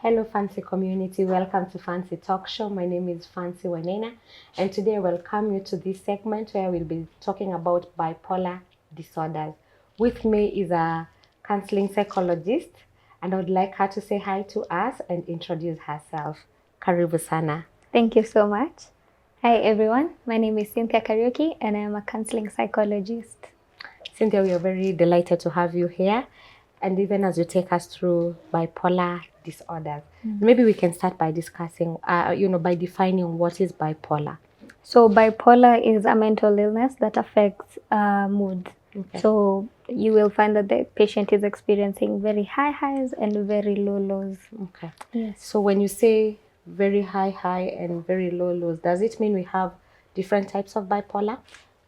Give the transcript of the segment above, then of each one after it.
Hello, Fancy community. Welcome to Fancy Talk Show. My name is Fancy Wanena, and today I welcome you to this segment where we'll be talking about bipolar disorders. With me is a counseling psychologist, and I would like her to say hi to us and introduce herself. Karibu sana. Thank you so much. Hi everyone, my name is Cynthia Kariuki and I am a counseling psychologist. Cynthia, we are very delighted to have you here, and even as you take us through bipolar disorders, maybe we can start by discussing, by defining what is bipolar. So bipolar is a mental illness that affects mood. Okay. So you will find that the patient is experiencing very high highs and very low lows. Okay. Yes. So when you say very high and very low lows, does it mean we have different types of bipolar?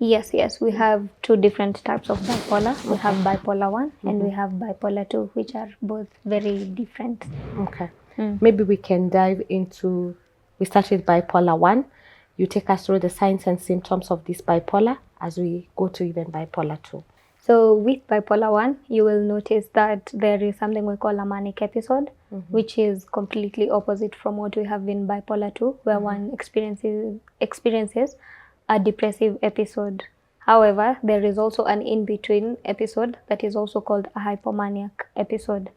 Yes. We have two different types of bipolar. We have bipolar 1 and we have bipolar 2, which are both very different. Okay. Maybe we can dive into, we start with bipolar 1. You take us through the signs and symptoms of this bipolar as we go to even bipolar 2. So with bipolar 1, you will notice that there is something we call a manic episode, which is completely opposite from what we have in bipolar 2, where one experiences a depressive episode. However, there is also an in-between episode that is also called a hypomaniac episode.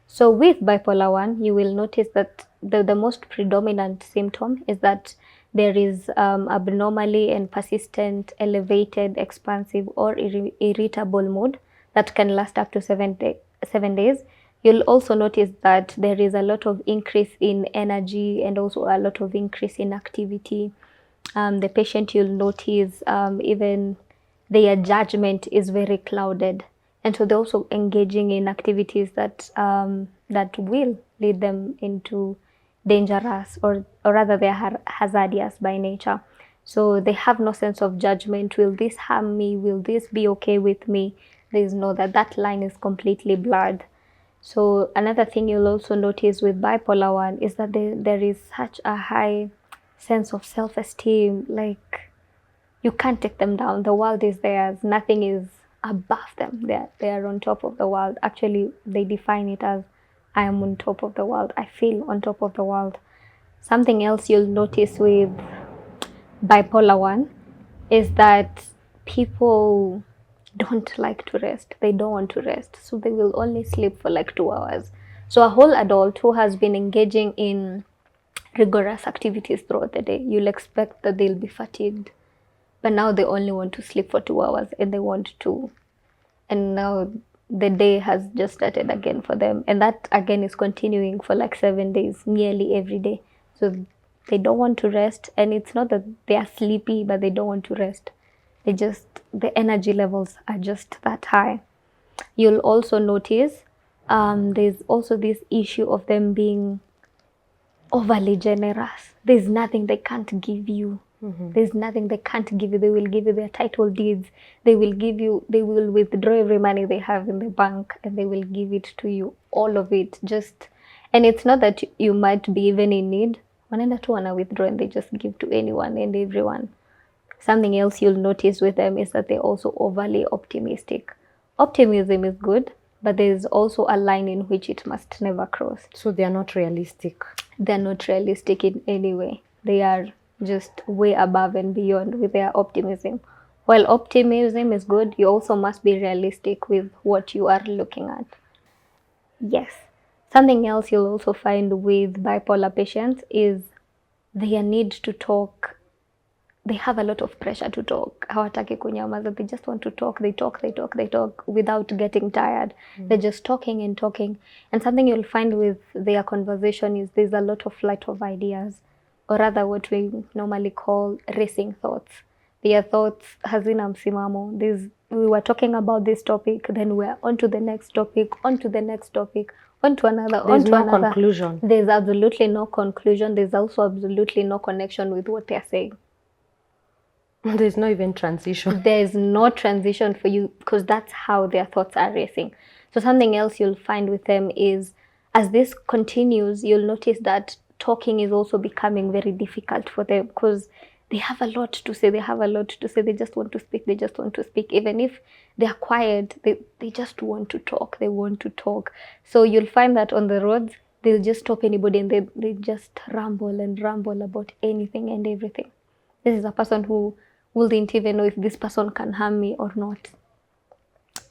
So with bipolar 1, you will notice that the most predominant symptom is that there is abnormally and persistent, elevated, expansive or irritable mood that can last up to 7 days. You'll also notice that there is a lot of increase in energy and also a lot of increase in activity. The patient, you'll notice even their judgment is very clouded. And so they're also engaging in activities that that will lead them into dangerous or rather they are hazardous by nature. So they have no sense of judgment. Will this harm me? Will this be okay with me? There is no that line is completely blurred. So another thing you'll also notice with bipolar 1 is that there is such a high sense of self-esteem, like you can't take them down. The world is theirs. Nothing is above them. They are on top of the world. Actually, they define it as I am on top of the world. I feel on top of the world. Something else you'll notice with bipolar 1 is that people don't like to rest. They don't want to rest. So they will only sleep for like 2 hours. So a whole adult who has been engaging in rigorous activities throughout the day, you'll expect that they'll be fatigued. But now they only want to sleep for 2 hours and they want to. And now the day has just started again for them. And that again is continuing for like 7 days, nearly every day. So they don't want to rest. And it's not that they are sleepy, but they don't want to rest. The energy levels are just that high. You'll also notice there's also this issue of them being overly generous. There's nothing they can't give you. There's nothing they can't give you. They will give you their title deeds. They will withdraw every money they have in the bank and they will give it to you, all of it. And it's not that you might be even in need. Wanaenda tu wana withdraw and they just give to anyone and everyone. Something else you'll notice with them is that they're also overly optimistic. Optimism is good, but there's also a line in which it must never cross. So they are not realistic. They're not realistic in any way. They are just way above and beyond with their optimism. While optimism is good, you also must be realistic with what you are looking at. Yes. Something else you'll also find with bipolar patients is their need to talk. They have a lot of pressure to talk. Hawataki kunyamaza. They just want to talk. They talk without getting tired. They're just talking and talking. And something you'll find with their conversation is there's a lot of flight of ideas, or rather what we normally call racing thoughts. Their thoughts hazina msimamo. We were talking about this topic, then we're on to the next topic, on to the next topic, on to another, There's on to no another. conclusion. There's absolutely no conclusion. There's also absolutely no connection with what they're saying. There's no even transition. There's no transition for you because that's how their thoughts are racing. So something else you'll find with them is as this continues, you'll notice that talking is also becoming very difficult for them because they have a lot to say. They just want to speak. Even if they're quiet, they just want to talk. They want to talk. So you'll find that on the roads, they'll just stop anybody and they just ramble and ramble about anything and everything. This is a person who wouldn't even know if this person can harm me or not.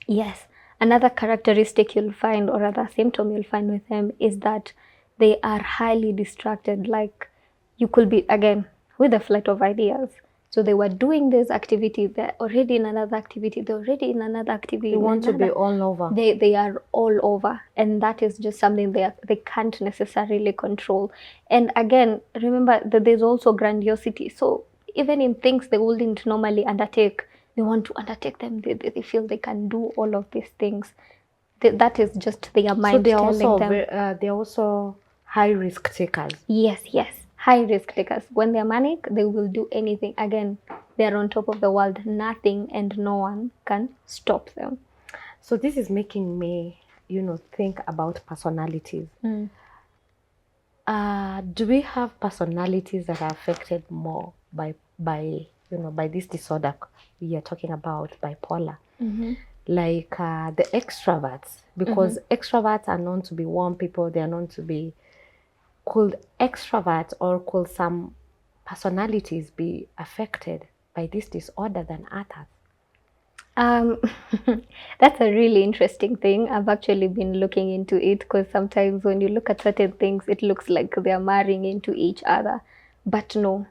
Yes. Another characteristic you'll find, or other symptom you'll find with them, is that they are highly distracted. Like, you could be, again, with a flight of ideas. So they were doing this activity, they're already in another activity, they're already in another activity. They want to be all over. They are all over. And that is just something they can't necessarily control. And again, remember that there's also grandiosity. So even in things they wouldn't normally undertake, they want to undertake them. They feel they can do all of these things. That is just their mind telling them. They're also high risk takers. Yes. High risk takers. When they're manic, they will do anything. Again, they're on top of the world. Nothing and no one can stop them. So this is making me, think about personalities. Do we have personalities that are affected more by this disorder we are talking about, bipolar? Like the extroverts, because extroverts are known to be warm people. They are known to be, could extroverts or could some personalities be affected by this disorder than others? That's a really interesting thing. I've actually been looking into it, because sometimes when you look at certain things, it looks like they're marrying into each other. But no.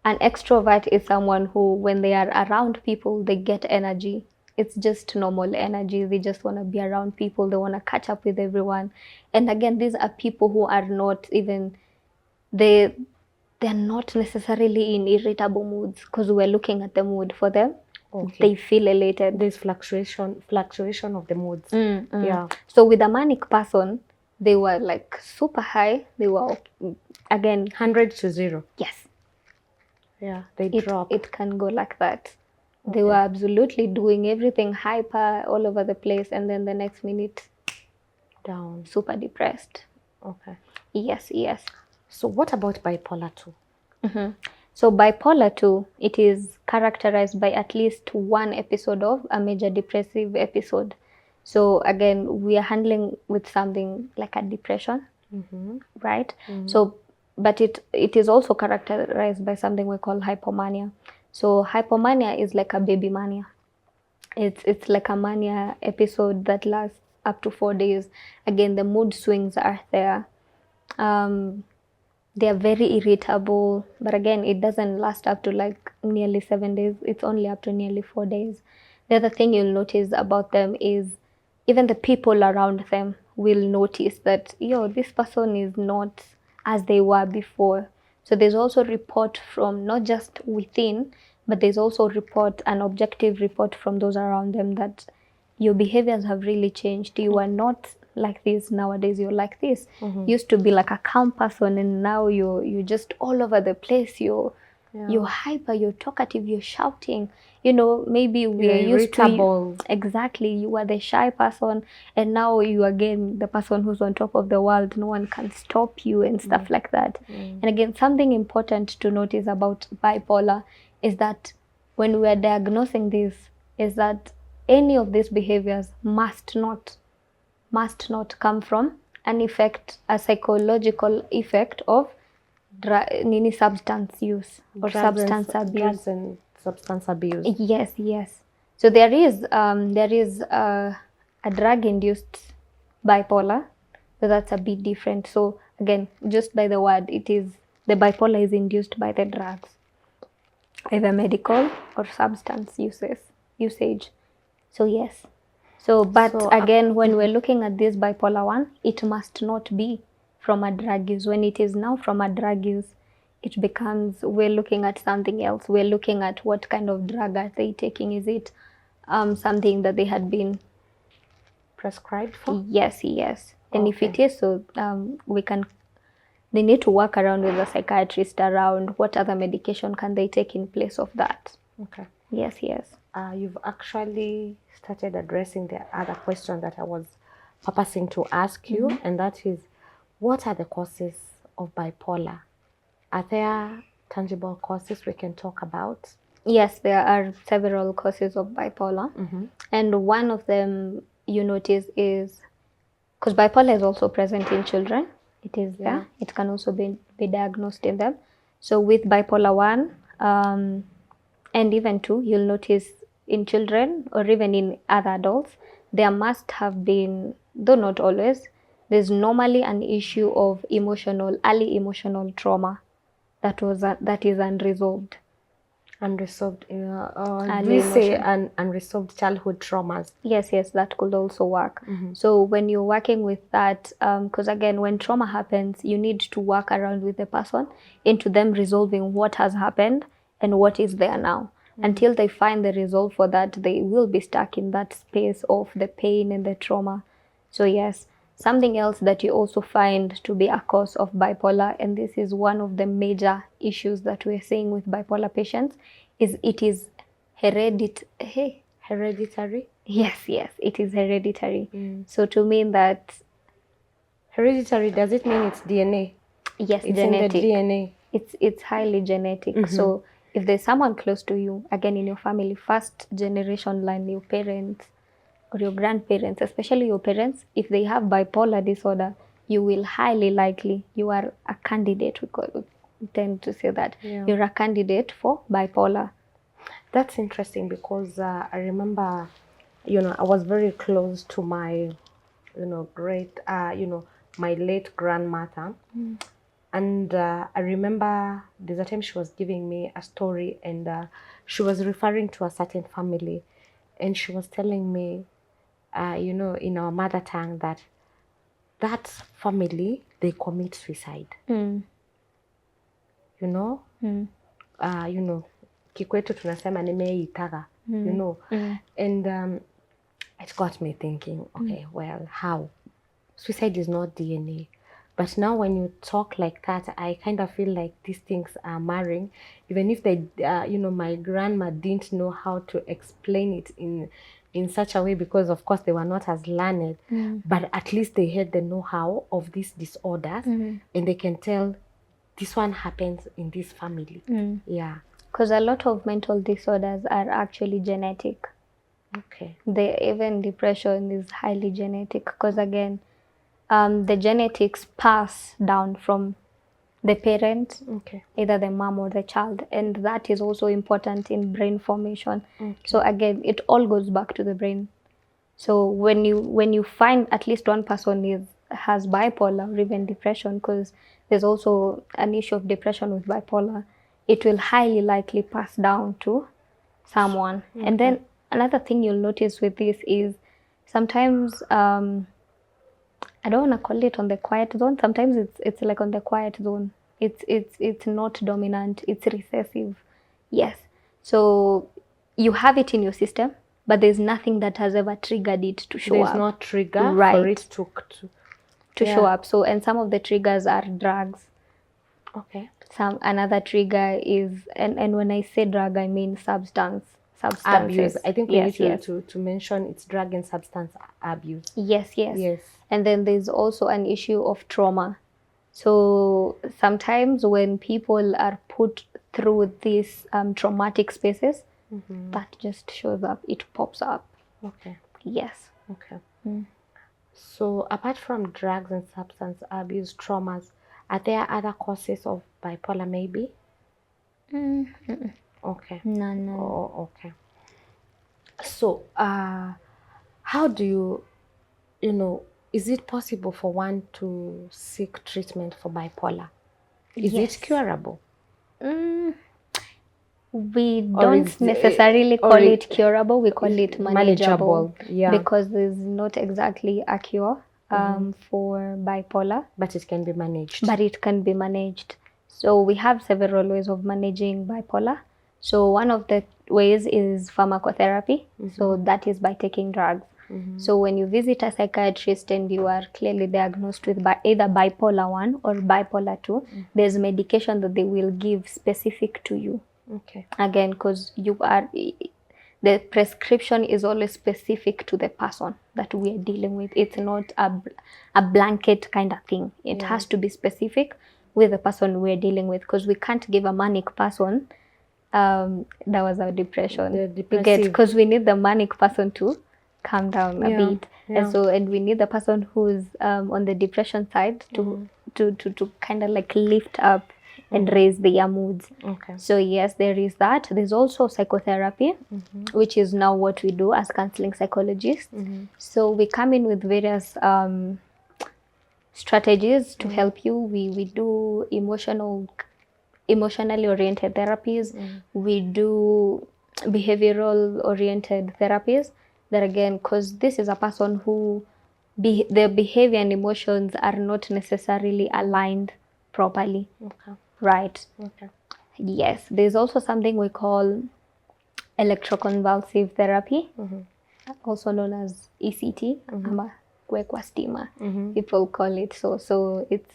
An extrovert is someone who, when they are around people, they get energy. It's just normal energy. They just want to be around people. They want to catch up with everyone. And again, these are people who are not even, they're not necessarily in irritable moods, because we're looking at the mood for them. Okay. They feel elated. There's fluctuation of the moods. Yeah. So with a manic person, they were like super high. They were, again, 100 to 0. Yes. Yeah, they drop. It can go like that. Okay. They were absolutely doing everything hyper all over the place, and then the next minute, down. Super depressed. Okay. Yes. So what about bipolar 2? So bipolar 2, it is characterized by at least one episode of a major depressive episode. So again, we are handling with something like a depression, right? So, but it is also characterized by something we call hypomania. So hypomania is like a baby mania. It's like a mania episode that lasts up to 4 days. Again, the mood swings are there. They are very irritable, but again, it doesn't last up to like nearly 7 days. It's only up to nearly 4 days. The other thing you'll notice about them is even the people around them will notice that, this person is not as they were before. So there's also report from not just within, but there's also an objective report from those around them that your behaviors have really changed. You are not like this nowadays. You're like this. Used to be like a calm person, and now you're just all over the place. You're hyper, you're talkative, you're shouting. Maybe we are used to exactly. You are the shy person, and now you again the person who's on top of the world. No one can stop you and stuff like that. And again, something important to notice about bipolar is that when we are diagnosing this, is that any of these behaviors must not come from a psychological effect of substance use or substance abuse. Drugs and substance abuse. Yes. So there is a drug-induced bipolar, so that's a bit different. So again, just by the word, the bipolar is induced by the drugs, either medical or substance usage. So yes. But again, when we're looking at this bipolar 1, it must not be from a drug use. When it is now from a drug use, it becomes, we're looking at something else. We're looking at what kind of drug are they taking. Is it something that they had been prescribed for? Yes. And if it is, so they need to work around with the psychiatrist around what other medication can they take in place of that. Okay. Yes. You've actually started addressing the other question that I was purposing to ask you, and that is, what are the causes of bipolar? Are there tangible causes we can talk about? Yes, there are several causes of bipolar. And one of them you notice is because bipolar is also present in children. It is Yeah. there. It can also be diagnosed in them. So with bipolar 1 and even 2, you'll notice in children or even in other adults, there must have been, though not always, there's normally an issue of early emotional trauma that is unresolved. Unresolved, do Early we say emotion. unresolved childhood traumas? Yes, that could also work. So when you're working with that, because again, when trauma happens, you need to work around with the person into them resolving what has happened and what is there now. Until they find the resolve for that, they will be stuck in that space of the pain and the trauma. So yes, something else that you also find to be a cause of bipolar, and this is one of the major issues that we're seeing with bipolar patients, is it is hereditary. Hereditary? Yes, it is hereditary. So to mean that, Hereditary, does it mean it's DNA? yes, It's genetic. in the DNA. It's highly genetic. So if there's someone close to you, again in your family, first generation line, your parents or your grandparents, especially your parents, if they have bipolar disorder, you will highly likely, you are a candidate, we tend to say that. Yeah. You're a candidate for bipolar. That's interesting because I remember, I was very close to my, great, my late grandmother. And I remember there's a time she was giving me a story, and she was referring to a certain family. And she was telling me, in our mother tongue, that family, they commit suicide. Kikwetu tunasema nimeitaga, and it got me thinking, okay, well, how? Suicide is not DNA. But now when you talk like that, I kind of feel like these things are marrying. Even if they, my grandma didn't know how to explain it in such a way, because of course they were not as learned, but at least they had the know-how of these disorders, and they can tell this one happens in this family. Yeah. Because a lot of mental disorders are actually genetic. Okay. Even depression is highly genetic, because again, the genetics pass down from the parent, Okay. either the mom or the child, and that is also important in brain formation. So again, it all goes back to the brain. So when you find at least one person has bipolar or even depression, because there's also an issue of depression with bipolar, it will highly likely pass down to someone. And then another thing you'll notice with this is sometimes I don't want to call it on the quiet zone. Sometimes it's like on the quiet zone. It's not dominant. It's recessive. Yes. So you have it in your system, but there's nothing that has ever triggered it to show up. There's no trigger Right. for it to show up. So, and some of the triggers are drugs. Okay. Another trigger is, and when I say drug, I mean substances. Abuse. I think we Yes, need to mention it's drug and substance abuse. Yes. And then there's also an issue of trauma. So sometimes when people are put through these traumatic spaces, that just shows up. It pops up. Okay. Yes. Okay. So apart from drugs and substance abuse traumas, are there other causes of bipolar maybe? Okay. No. Oh, okay. So how do is it possible for one to seek treatment for bipolar? Is Yes. it curable? We don't necessarily call it curable. We call it manageable. Yeah. Because there's not exactly a cure for bipolar. But it can be managed. So we have several ways of managing bipolar. So one of the ways is pharmacotherapy. So that is by taking drugs. So when you visit a psychiatrist and you are clearly diagnosed with either bipolar 1 or bipolar 2, there's medication that they will give specific to you. Okay. Again, because the prescription is always specific to the person that we are dealing with. It's not a blanket kind of thing. It has to be specific with the person we're dealing with, because we can't give a manic person that was our depression. The depressive. Because we need the manic person to calm down a Yeah, bit. yeah. And we need the person who's on the depression side to kind of like lift up and raise their moods. Okay. So yes, there is that. There's also psychotherapy, which is now what we do as counseling psychologists. So we come in with various strategies to help you. We do emotionally oriented therapies. We do behavioral oriented therapies. That again, because this is a person who their behavior and emotions are not necessarily aligned properly. Okay. Right. Okay. Yes. There's also something we call electroconvulsive therapy, also known as ECT, ama kuwekwa stima. People call it so. So it's,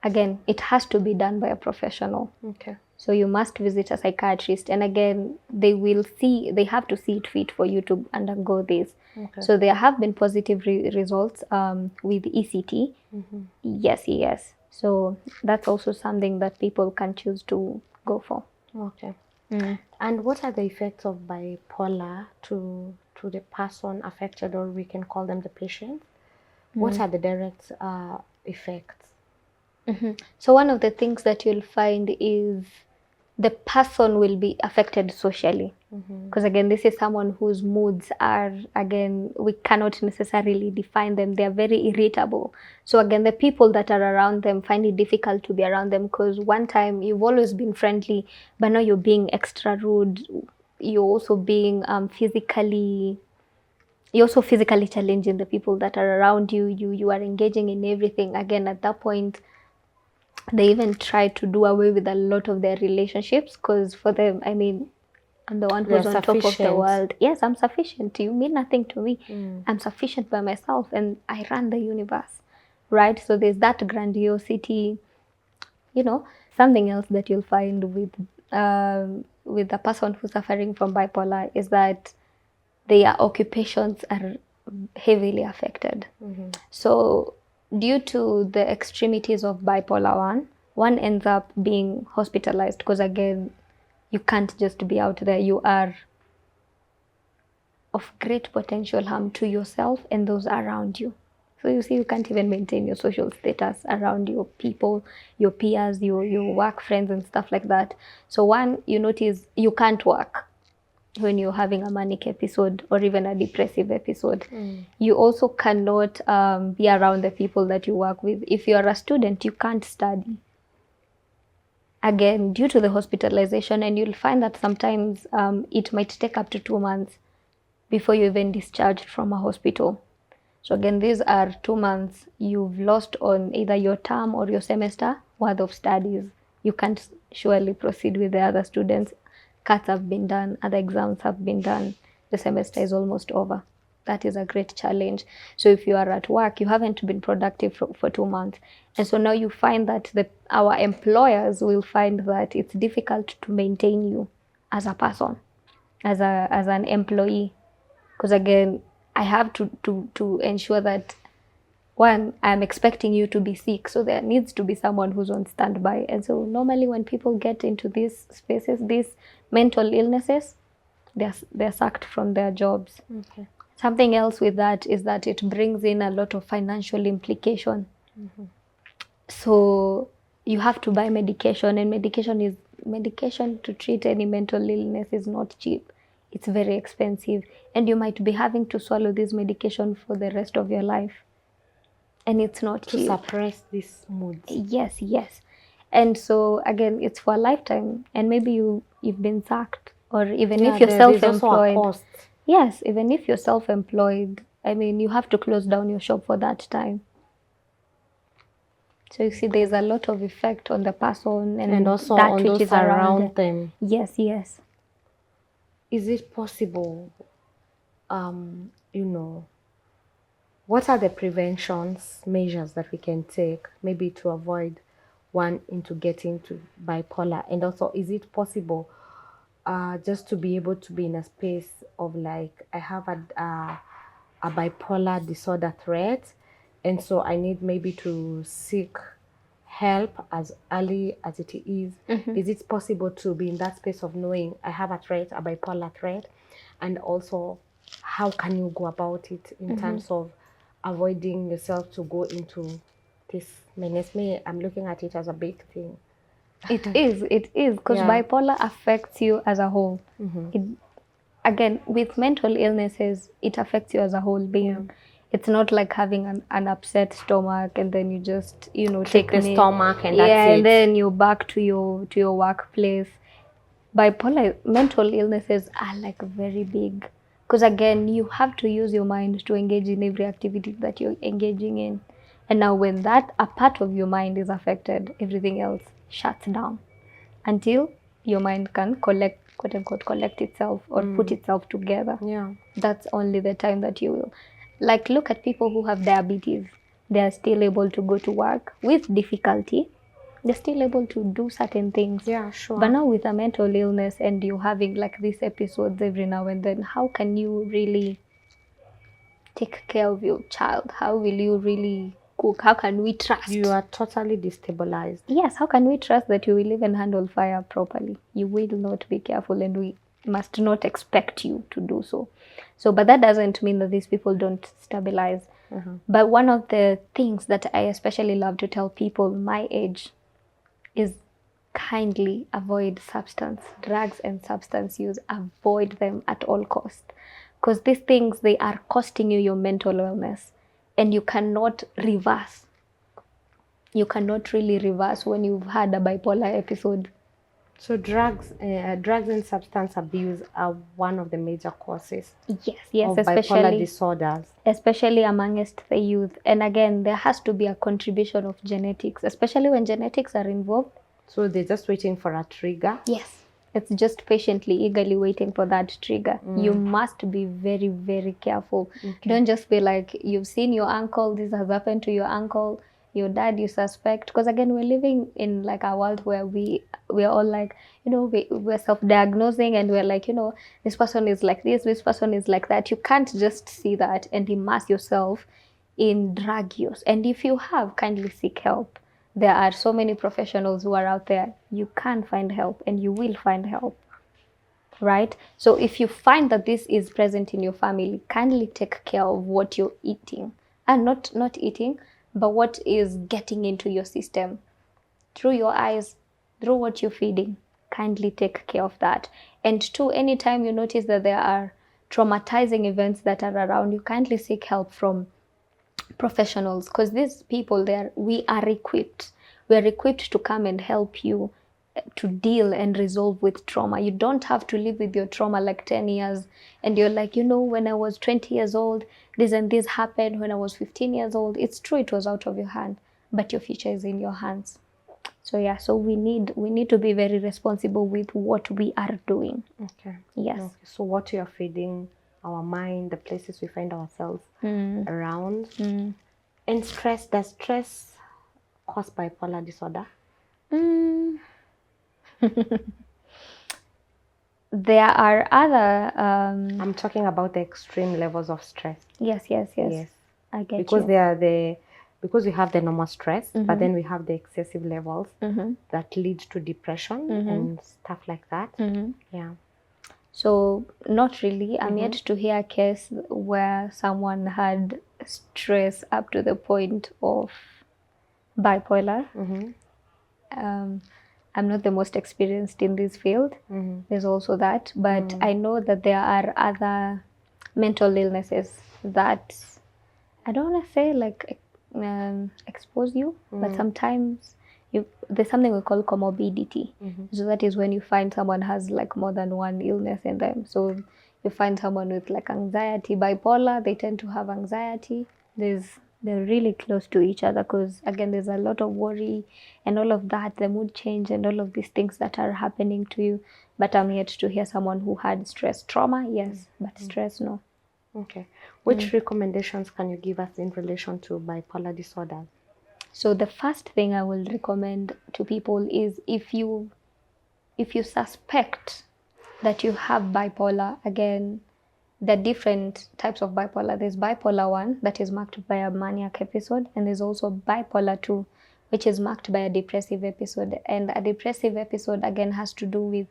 again, it has to be done by a professional. Okay. So you must visit a psychiatrist, and again, they have to see it fit for you to undergo this. Okay. So there have been positive results with ECT. Yes. So that's also something that people can choose to go for. Okay. And what are the effects of bipolar to the person affected, or we can call them the patient? What are the direct effects? So one of the things that you'll find is the person will be affected socially. Because again, this is someone whose moods are, again, we cannot necessarily define them. They're very irritable. So again, the people that are around them find it difficult to be around them, because one time you've always been friendly, but now you're being extra rude. You're also being you're also physically challenging the people that are around you. You are engaging in everything. Again, at that point, they even try to do away with a lot of their relationships, because for them, I mean, I'm the one who's They're on top of the sufficient. world. Yes, I'm sufficient. You mean nothing to me. I'm sufficient by myself, and I run the universe, right? So there's that grandiosity. Something else that you'll find with the person who's suffering from bipolar is that their occupations are heavily affected. So due to the extremities of bipolar 1 ends up being hospitalized, because again, you can't just be out there. You are of great potential harm to yourself and those around you. So you see, you can't even maintain your social status around your people, your peers, your work friends and stuff like that. So one, you notice you can't work when you're having a manic episode or even a depressive episode. You also cannot be around the people that you work with. If you're a student, you can't study. Again, due to the hospitalization, and you'll find that sometimes it might take up to 2 months before you're even discharged from a hospital. So again, these are 2 months you've lost on either your term or your semester worth of studies. You can't surely proceed with the other students. Cuts have been done, other exams have been done. The semester is almost over. That is a great challenge. So if you are at work, you haven't been productive for 2 months. And so now you find that our employers will find that it's difficult to maintain you as a person, as an employee. Because again, I have to ensure that, one, I'm expecting you to be sick, so there needs to be someone who's on standby. And so normally when people get into these spaces, these mental illnesses, they're sacked from their jobs. Okay. Something else with that is that it brings in a lot of financial implication. So you have to buy medication, and medication to treat any mental illness is not cheap. It's very expensive, and you might be having to swallow this medication for the rest of your life, and it's not cheap. To suppress these moods. Yes. And so again, it's for a lifetime, and maybe you've been sacked, or even if you're self-employed. Yes, even if you're self-employed, I mean, you have to close down your shop for that time. So you see, there's a lot of effect on the person and also that on which those is around them. Yes. Is it possible, what are the preventions measures that we can take, maybe to avoid one into getting to bipolar? And also, is it possible just to be able to be in a space of like, I have a bipolar disorder threat, and so I need maybe to seek help as early as it is? Is it possible to be in that space of knowing I have a bipolar threat, and also how can you go about it in terms of avoiding yourself to go into this menace? Me, I'm looking at it as a big thing. It is, because bipolar affects you as a whole. It, again, with mental illnesses, it affects you as a whole being. It's not like having an upset stomach and then you just, Take the stomach and that's it. and then you're back to your workplace. Bipolar mental illnesses are like very big, because again, you have to use your mind to engage in every activity that you're engaging in. And now when a part of your mind is affected, everything else shuts down until your mind can quote unquote collect itself or put itself together. That's only the time that you will. Like, look at people who have diabetes. They are still able to go to work with difficulty. They're still able to do certain things. But now with a mental illness and you having like these episodes every now and then, how can you really take care of your child? How will you really cook? How can we trust? You are totally destabilized. Yes, how can we trust that you will even handle fire properly? You will not be careful, and we must not expect you to do so. But that doesn't mean that these people don't stabilize. But one of the things that I especially love to tell people my age is kindly avoid drugs and substance use. Avoid them at all costs, because these things, they are costing you your mental wellness, and you cannot reverse. You cannot really reverse when you've had a bipolar episode. So drugs and substance abuse are one of the major causes of bipolar disorders. Especially amongst the youth. And again, there has to be a contribution of genetics, especially when genetics are involved. So they're just waiting for a trigger? Yes. It's just patiently, eagerly waiting for that trigger. You must be very, very careful. Don't just be like, you've seen your uncle, this has happened to your uncle, your dad, you suspect. Because again, we're living in like a world where we're all like, we're self-diagnosing, and we're like, this person is like this person is like that. You can't just see that and immerse yourself in drug use. And if you have, kindly seek help. There are so many professionals who are out there. You can find help, and you will find help, right? So if you find that this is present in your family, kindly take care of what you're eating, and not eating, but what is getting into your system through your eyes, through what you're feeding. Kindly take care of that. And two, anytime you notice that there are traumatizing events that are around you, kindly seek help from professionals, because these people we are equipped to come and help you to deal and resolve with trauma. You don't have to live with your trauma like 10 years and you're like, when I was 20 years old, this and this happened. When I was 15 years old, it's true, it was out of your hand, but your future is in your hands. So we need to be very responsible with what we are doing. So what you are feeding our mind, the places we find ourselves around. And stress, does stress cause bipolar disorder? There are other I'm talking about the extreme levels of stress. Yes. I get because you. Because we have the normal stress, but then we have the excessive levels that lead to depression and stuff like that. So not really. I'm yet to hear a case where someone had stress up to the point of bipolar. I'm not the most experienced in this field. There's also that, but I know that there are other mental illnesses that I don't want to say like expose you, but sometimes there's something we call comorbidity. So that is when you find someone has like more than one illness in them. So you find someone with like anxiety, bipolar, they tend to have anxiety. They're really close to each other because again, there's a lot of worry and all of that, the mood change and all of these things that are happening to you. But I'm yet to hear someone who had stress. Trauma, yes, but stress, no. Okay. Which recommendations can you give us in relation to bipolar disorder? So the first thing I will recommend to people is if you suspect that you have bipolar, again, there are different types of bipolar. There's bipolar 1 that is marked by a maniac episode, and there's also bipolar 2, which is marked by a depressive episode. And a depressive episode, again, has to do with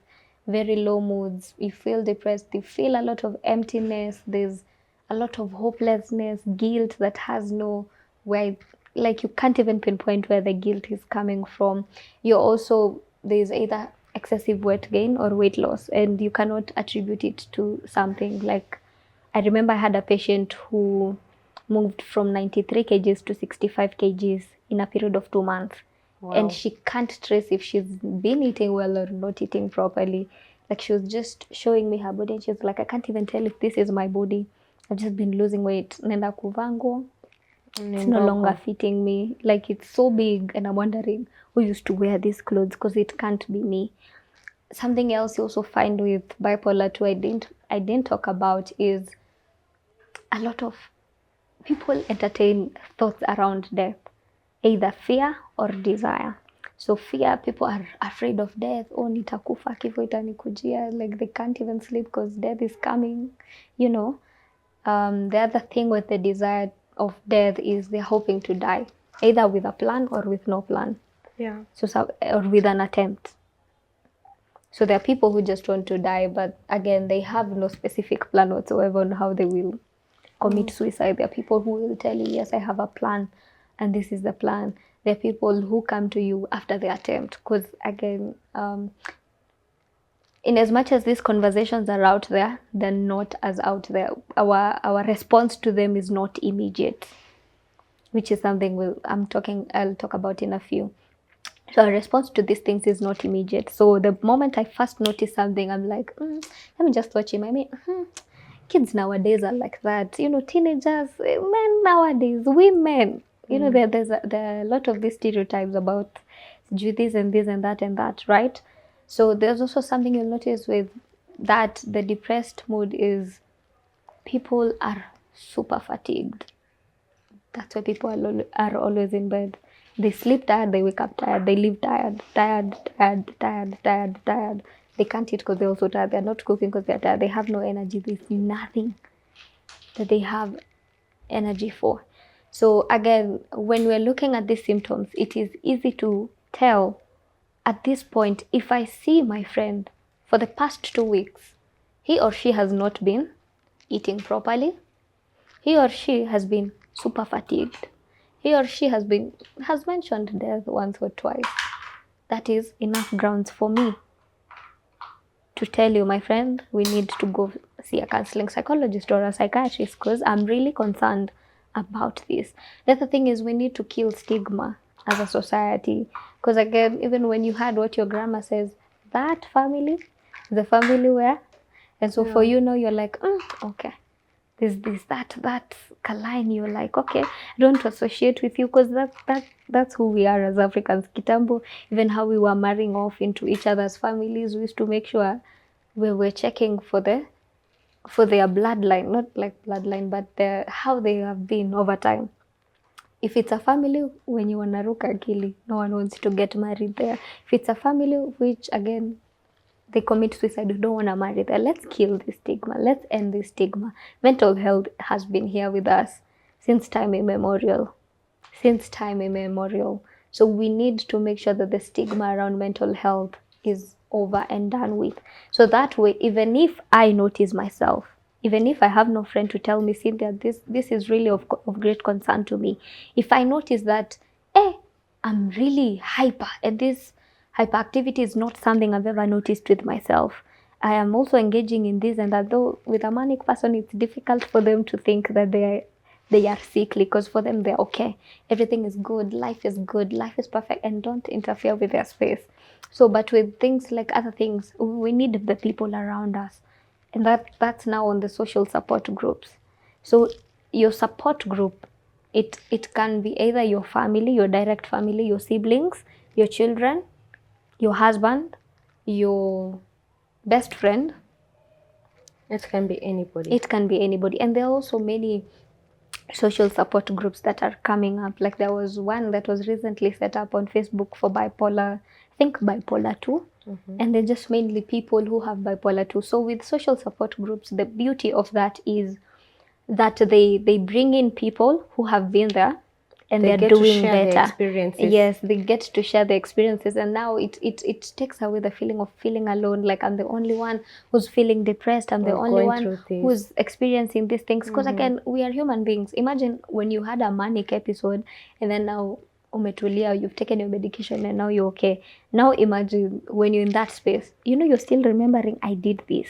very low moods, you feel depressed, you feel a lot of emptiness, there's a lot of hopelessness, guilt that has no where, like you can't even pinpoint where the guilt is coming from. You're also, there's either excessive weight gain or weight loss, and you cannot attribute it to something. Like I remember I had a patient who moved from 93 kgs to 65 kgs in a period of 2 months. Wow. And she can't trace if she's been eating well or not eating properly. Like she was just showing me her body and she's like, I can't even tell if this is my body. I've just been losing weight. Nenda kuvaa nguo, it's no longer fitting me. Like it's so big and I'm wondering who used to wear these clothes, because it can't be me. Something else you also find with bipolar 2 I didn't talk about is a lot of people entertain thoughts around death, either fear or desire. So fear, people are afraid of death. Oh, nitakufa, kifo itanikujia. Like they can't even sleep because death is coming, you know. The other thing with the desire of death is they're hoping to die, either with a plan or with no plan. Yeah. So or with an attempt. So there are people who just want to die, but again, they have no specific plan whatsoever on how they will commit suicide. There are people who will tell you, yes, I have a plan, and this is the plan. There are people who come to you after the attempt, because again, in as much as these conversations are out there, they're not as out there. Our response to them is not immediate, which is something I'll talk about in a few. So our response to these things is not immediate. So the moment I first notice something, I'm like, let me just watch him. I mean, kids nowadays are like that. You know, teenagers, men nowadays, women. You know, there are a lot of these stereotypes about do this and this and that, right? So there's also something you'll notice with that, the depressed mood is people are super fatigued. That's why people are always in bed. They sleep tired, they wake up tired, they live tired. They can't eat because they're also tired. They're not cooking because they're tired. They have no energy. There's nothing that they have energy for. So again, when we're looking at these symptoms, it is easy to tell at this point, if I see my friend for the past 2 weeks, he or she has not been eating properly. He or she has been super fatigued. He or she has mentioned death once or twice. That is enough grounds for me to tell you, my friend, we need to go see a counseling psychologist or a psychiatrist, because I'm really concerned about this. The other thing is we need to kill stigma as a society, because again, even when you heard what your grandma says, that family, the family where, and so for you now, you're like, okay. This, that line, you're like, okay, I don't associate with you, because that's who we are as Africans. Kitambo, even how we were marrying off into each other's families, we used to make sure we were checking for their bloodline, not like bloodline, but how they have been over time. If it's a family, when you want to ruka akili, no one wants to get married there. If it's a family which, again, they commit suicide, you don't want to marry there. Let's kill this stigma. Let's end this stigma. Mental health has been here with us since time immemorial. So we need to make sure that the stigma around mental health is over and done with. So that way, even if I notice myself, even if I have no friend to tell me, Cynthia, this is really of great concern to me. If I notice that, I'm really hyper, and this hyperactivity is not something I've ever noticed with myself. I am also engaging in this and that, though with a manic person, it's difficult for them to think that they are sickly, because for them, they're okay. Everything is good, life is perfect, and don't interfere with their space. So, but with things like other things, we need the people around us. And that's now on the social support groups. So your support group, it can be either your family, your direct family, your siblings, your children, your husband, your best friend. It can be anybody. And there are also many social support groups that are coming up. Like there was one that was recently set up on Facebook for bipolar, I think bipolar 2. And they're just mainly people who have bipolar 2. So with social support groups, the beauty of that is that they bring in people who have been there. and They they're get to doing share their better. experiences. Yes, they get to share their experiences, and now it takes away the feeling of feeling alone. Like, I'm the only one who's feeling depressed. I'm the Or only going one through this. who's experiencing these things. Because again, we are human beings. Imagine when you had a manic episode, and then now umetulia, you've taken your medication, and now you're okay. Now imagine when you're in that space, you're still remembering, I did this,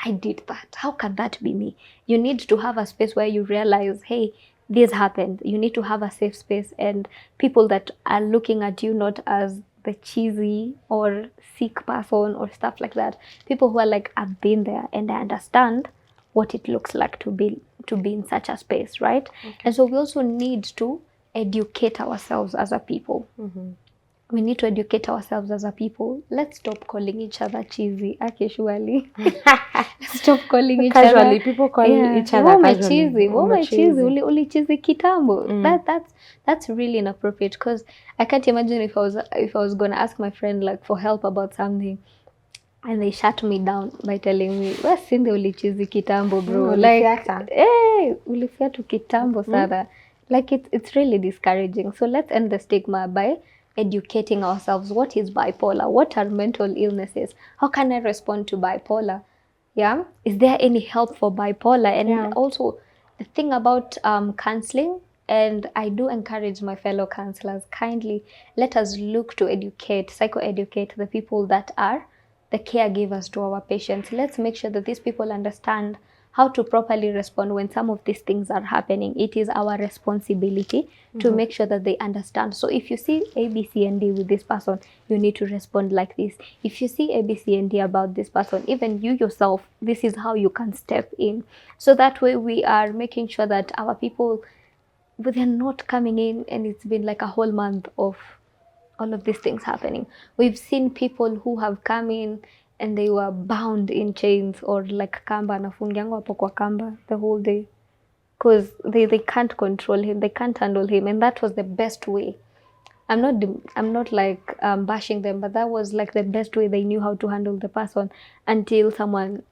I did that. How can that be me? You need to have a space where you realize, hey, this happened. You need to have a safe space and people that are looking at you not as the cheesy or sick person or stuff like that. People who are like, I've been there and I understand what it looks like to be in such a space, right? Okay. And so we also need to educate ourselves as a people. We need to educate ourselves as a people. Let's stop calling each other cheesy. Okay, surely. Stop calling each Casually, other. people call each other casually. Cheesy. Wome cheesy. Uli cheesy kitambo. That's really inappropriate, because I can't imagine if I was gonna ask my friend like for help about something, and they shut me down by telling me, "Well, sinde uli cheesy kitambo, bro." Like, hey, ulifiatu kitambo sana. Like, it's really discouraging. So let's end the stigma by educating ourselves. What is bipolar? What are mental illnesses? How can I respond to bipolar? Yeah, is there any help for bipolar? And also the thing about counseling, and I do encourage my fellow counselors, kindly let us look to psychoeducate the people that are the caregivers to our patients. Let's make sure that these people understand how to properly respond when some of these things are happening. It is our responsibility to make sure that they understand. So if you see A, B, C, and D with this person, you need to respond like this. If you see A, B, C, and D about this person, even you yourself, this is how you can step in. So that way we are making sure that our people, but they're not coming in and it's been like a whole month of all of these things happening. We've seen people who have come in and they were bound in chains, or like kamba, nafungiangwa hapo kwa kamba the whole day, because they can't control him, they can't handle him, and that was the best way. I'm not like bashing them, but that was like the best way they knew how to handle the person, until someone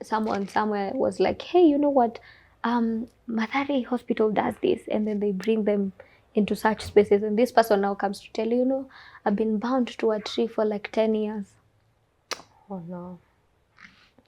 somewhere was like, hey, you know what, Mathari Hospital does this, and then they bring them into such spaces, and this person now comes to tell you, I've been bound to a tree for like 10 years. Oh no.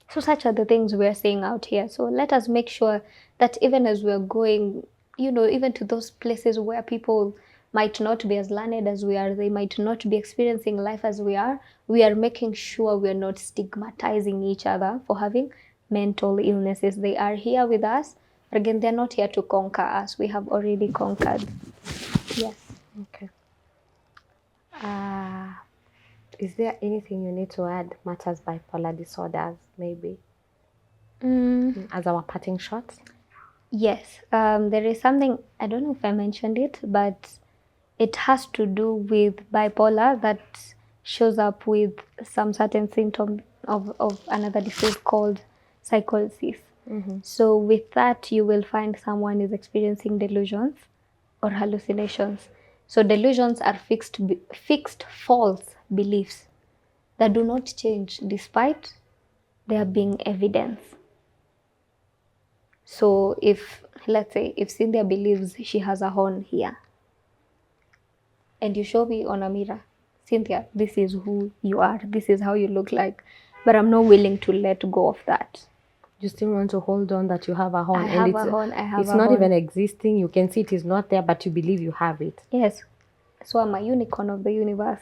So such are the things we're seeing out here. So let us make sure that even as we're going, even to those places where people might not be as learned as we are, they might not be experiencing life as we are making sure we're not stigmatizing each other for having mental illnesses. They are here with us. Again, they're not here to conquer us. We have already conquered. Yes. Okay. Is there anything you need to add matters bipolar disorders, maybe? As our parting shot? Yes. There is something, I don't know if I mentioned it, but it has to do with bipolar that shows up with some certain symptom of another disease called psychosis. So with that, you will find someone is experiencing delusions or hallucinations. So delusions are fixed false beliefs that do not change despite there being evidence. So let's say if Cynthia believes she has a horn here, and you show me on a mirror, Cynthia, this is who you are, this is how you look like, but I'm not willing to let go of that. You still want to hold on that you have a horn. I have a horn. It's not even existing. You can see it is not there, but you believe you have it. Yes. So I'm a unicorn of the universe,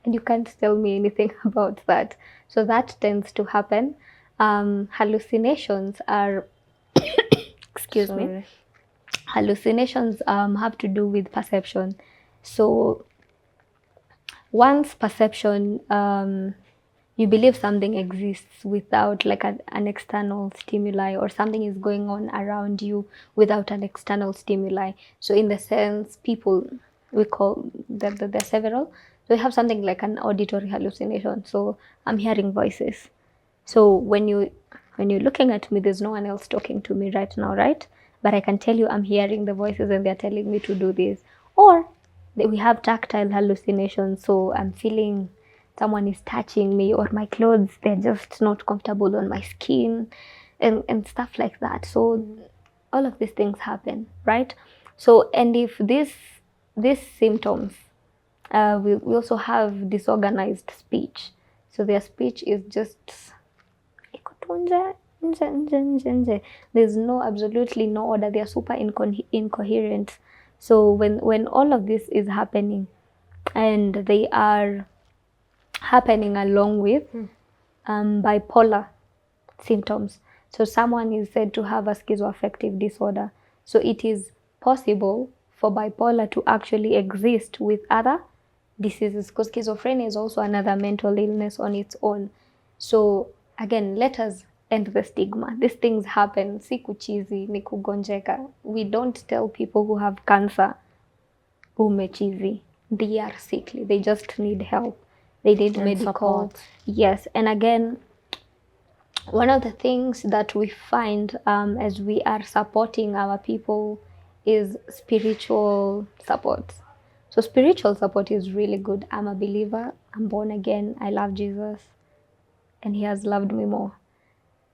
and you can't tell me anything about that. So that tends to happen. Hallucinations are, excuse me, hallucinations have to do with perception. So once perception, you believe something exists without like an external stimuli, or something is going on around you without an external stimuli. So in the sense, people, we call there are several. So we have something like an auditory hallucination. So I'm hearing voices. So when you're looking at me, there's no one else talking to me right now, right? But I can tell you I'm hearing the voices and they're telling me to do this. Or we have tactile hallucinations. So I'm feeling someone is touching me, or my clothes, they're just not comfortable on my skin, and stuff like that. So all of these things happen, right? So, and if this these symptoms, we also have disorganized speech. So their speech is just there's absolutely no order. They are super incoherent. So when all of this is happening, and they are happening along with bipolar symptoms. So someone is said to have a schizoaffective disorder. So it is possible for bipolar to actually exist with other diseases, because schizophrenia is also another mental illness on its own. So again, let us end the stigma. These things happen. Si kuchizi, ni kugonjeka. We don't tell people who have cancer, umechizi. They are sickly. They just need help. They need And medical support. Yes, and again, one of the things that we find as we are supporting our people is spiritual support. So spiritual support is really good. I'm a believer. I'm born again. I love Jesus, and He has loved me more.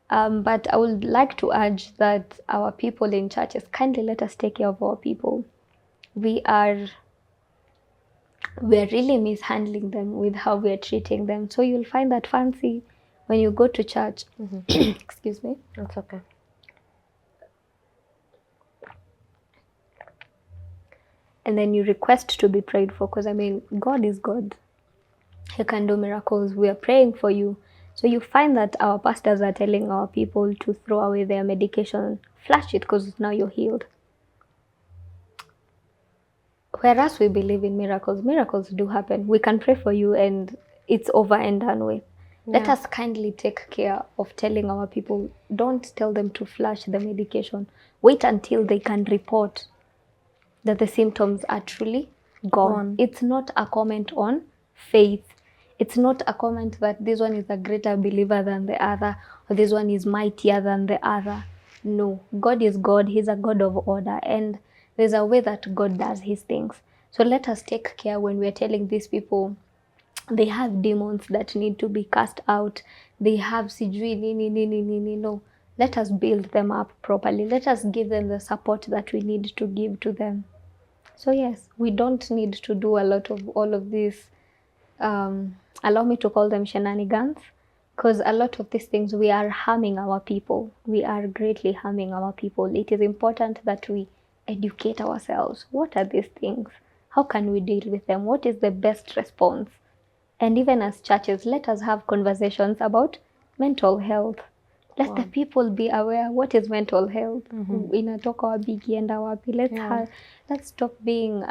But I would like to urge that our people in churches, kindly let us take care of our people. We're really mishandling them with how we are treating them. So you'll find that fancy when you go to church. Excuse me. That's okay. And then you request to be prayed for, because I mean, God is God. He can do miracles. We are praying for you. So you find that our pastors are telling our people to throw away their medication, flush it, because now you're healed. Whereas we believe in miracles, miracles do happen. We can pray for you and it's over and done with. Let us kindly take care of telling our people, don't tell them to flush the medication. Wait until they can report that the symptoms are truly gone. It's not a comment on faith. It's not a comment that this one is a greater believer than the other, or this one is mightier than the other. No, God is God. He's a God of order, and there's a way that God does His things. So let us take care when we're telling these people they have demons that need to be cast out. They have no. Let us build them up properly. Let us give them the support that we need to give to them. So yes, we don't need to do a lot of all of this. Allow me to call them shenanigans, because a lot of these things we are harming our people. We are greatly harming our people. It is important that we educate ourselves. What are these things? How can we deal with them? What is the best response? And even as churches, let us have conversations about mental health. Let the people be aware what is mental health. Inatoka wapi ikienda wapi. Let's stop being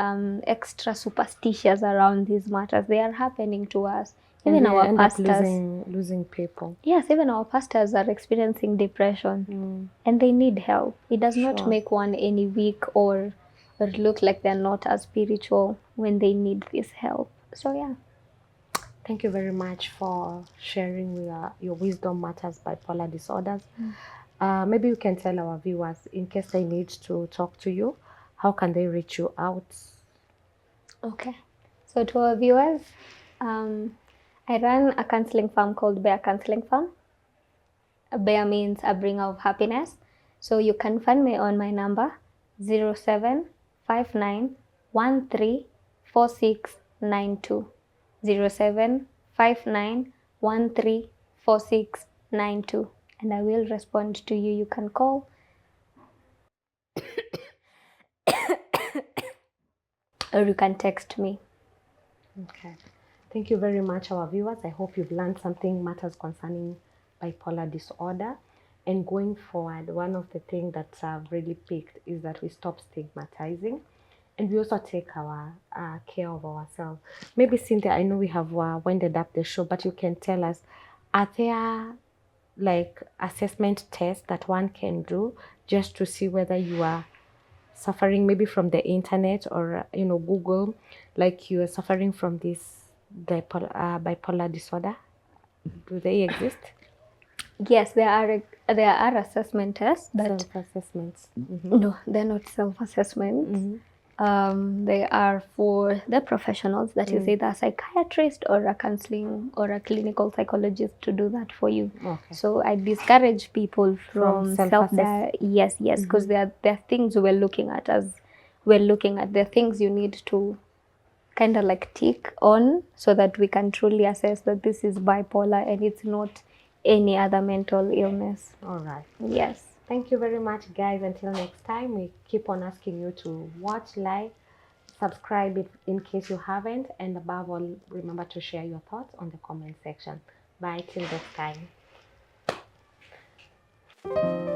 extra superstitious around these matters. They are happening to us. Even our pastors losing people. Yes, even our pastors are experiencing depression, and they need help. It does not make one any weak or look like they're not as spiritual when they need this help. So yeah. Thank you very much for sharing your wisdom matters bipolar disorders. Maybe you can tell our viewers, in case they need to talk to you, how can they reach you out? Okay. So to our viewers, I run a counseling firm called Bear Counseling Firm. Bear means a bringer of happiness. So you can find me on my number 0759134692. 0759134692, and I will respond to you. You can call or you can text me. Okay. Thank you very much, our viewers. I hope you've learned something matters concerning bipolar disorder. And going forward, one of the things that I've really picked is that we stop stigmatizing, and we also take our care of ourselves. Maybe, Cynthia, I know we have winded up the show, but you can tell us, are there like assessment tests that one can do just to see whether you are suffering maybe from the internet or, Google, like you are suffering from this bipolar disorder? Do they exist? Yes, there are assessment tests. Self-assessments. No, they're not self-assessments. They are for the professionals, that is either a psychiatrist or a counseling or a clinical psychologist to do that for you. Okay. So I discourage people from self-assess. yes, because there are things we're looking at as we're looking at the things you need to kind of like tick on so that we can truly assess that this is bipolar and it's not any other mental illness. All right. Yes. Thank you very much, guys. Until next time, we keep on asking you to watch, like, subscribe if, in case you haven't, and above all, remember to share your thoughts on the comment section. Bye till next time.